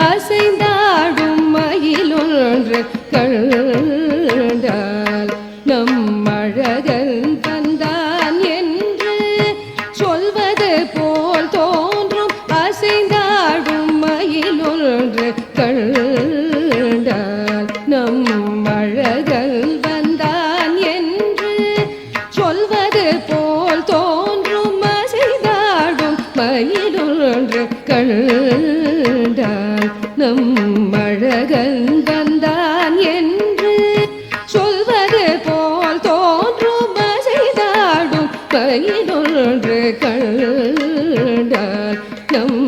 அசைந்தாடும் மயிலொன்று கண்டால் நம் அழகன் வந்தான் என்று சொல்வது போல் தோன்றும். அசைந்தாடும் மயிலொன்று கண்டால் நம் அழகன் வந்தான் என்று சொல்வது போல் தோன்றும். அசைந்தாடும் மயிலொன்று கண்டால் நம் அழகன் வந்தான் என்று சொல்வது போல் தோன்றும். அசைந்தாடும் மயிலொன்று கண்டால் நம்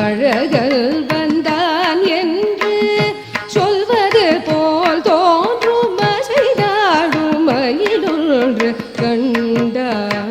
அழகன் வந்தான் என்று சொல்வது போல் தோன்றும். அசைந்தாடும் மயிலொன்று கண்டால்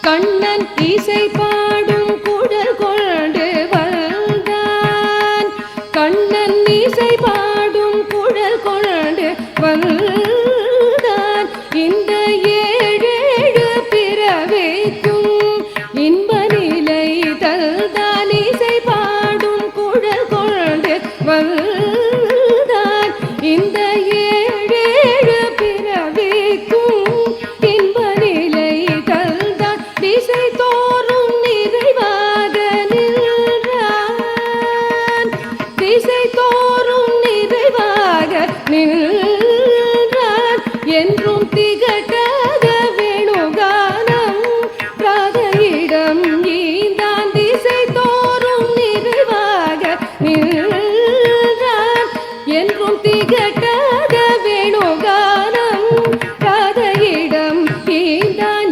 கண்ணன் இசை பாடும் குழல் கொண்டு வந்தான். கண்ணன் இசை பாடும் குழல் கொண்டு வந்தான். இந்த ஏழேழு பிறவிக்கும் இன்ப நிலை தந்தான். இசை பாடும் குழல் கொண்டு வந்தான். இந்த ஏழேழு பிறவிக்கும் இன்ப நிலை தந்தான். திசை தோறும் நிறைவாக நின்றான். திசை தோறும் நிறைவாக நின்றான். என்றும் திகட்டாத வேணுகானம் ராதையிடம் ஈந்தான். திசை தோறும் நிறைவாக நின்றான். என்றும் திகட்டாத வேணுகானம் ராதையிடம் ஈந்தான்.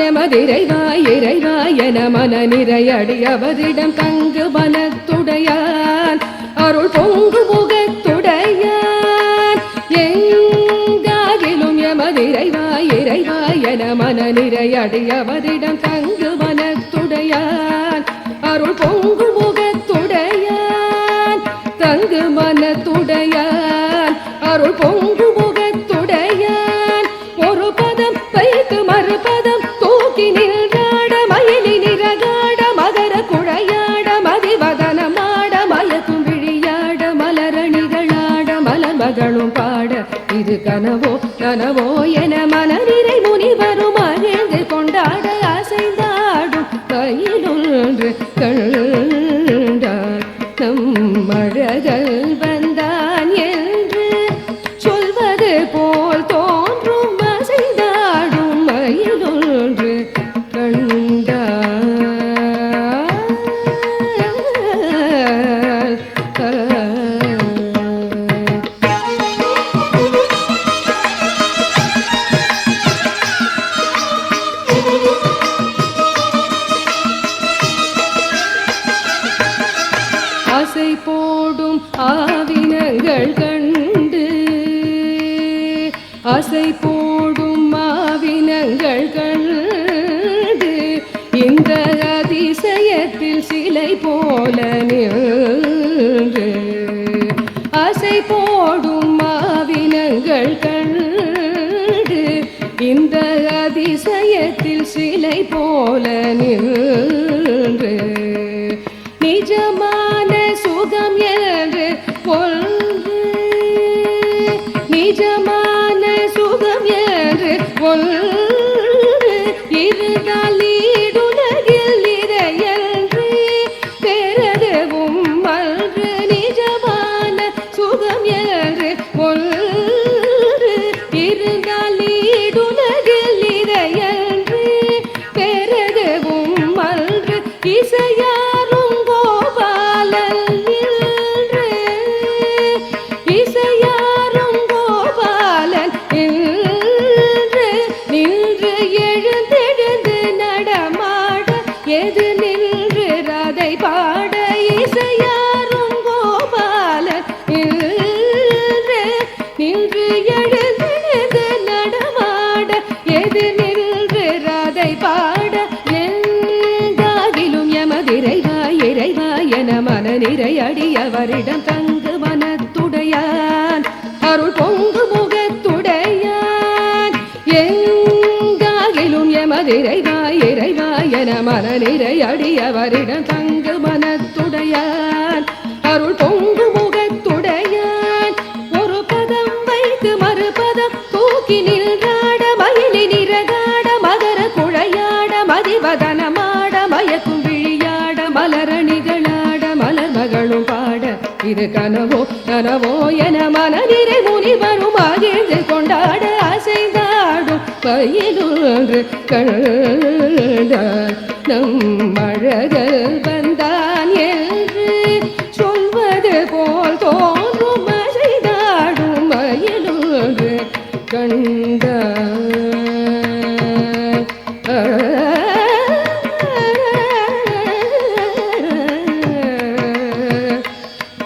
எமதிரைவாய் இறைவாய் என மன நிறையடியவரிடம் தங்கு மனத்துடையான். அருள் பொங்கு முகத்துடையான். எங்காகிலும் எமதிரைவாய் இறைவாய் என மன நிறையடியவரிடம் தங்கு மனத்துடையான். அருள் பொங்கு முகத்துடையான். தங்கு மனத்துடையான். அருள் பொங்கு முகத்துடையான். ஒரு பதம் வைத்து மறுபதம் தூக்கி நின்றாட மயிலி நிறகாட மகர குழையாட மதிவதனமாட மயக்கும் விழியாட மலரணிகளாட மலர்மகளும் பாட. இது கனவோ கனவோ என மனநிறை முனிவரும் அழிந்து கொண்டாட. அசைந்தாடும் கையிலொன்று கண்டால் நம் அழகல் வந்தான் என்று சொல்வது போல் தோன்றும். அசைந்தாடும் மயிலொன்று ஆசை போடும் ஆவினங்கள் கண்டு. ஆசை போடும் ஆவினங்கள் கண்டு. இந்த அதிசயத்தில் சிலை போல நின்று. ஆசை போடும் ஆவினங்கள் கண்டு. இந்த அதிசயத்தில் சிலை போல நின்று. நிஜமான சுகம் என்று ஒன்று. நிஜமான சுகம் என்று ஒன்று இருந்தால் ஈடுலகில் இறையன்று பெறவும் அன்று. நிஜமான சுகம் என்று ஒன்று இருந்தால் ஈடுலகில் இறையன்று பெறவும் அன்று. இசையாரும் கோபால எழுந்து நடமாட எதிர் நின்று ராதை பாட எங்காகிலும் எமதிரைவா இறைவா என மன நிறை அடியவரிடம் தங்கு மனத்துடையான் அருள் பொங்கு முகத்துடையான் எங்காகிலும் எமதிரைவா இறைவா என மன நிறை அடியவரிடம் தங்கு மனத்துடையான் அருள் பொங்கு முகத்துடையான் ஒரு பதம் வைத்து மறுபதம் தூக்கி நின்றாட மயிலி நிறகாட மகர குழையாட மதிவதனமாட மயக்கும் விழியாட மலரணிகளாட மலர் மகளும் பாட இது கனவோ கனவோ என மனநிறை முனிவரும் மகிழ்ந்து கொண்டாட அசைந்தாடும் பயிலொன்று கண்ட நம் அழகல் வந்தான் என்று சொல்வது போல் தோன்றும் அசைந்தாடும் மயிலொன்று கண்ட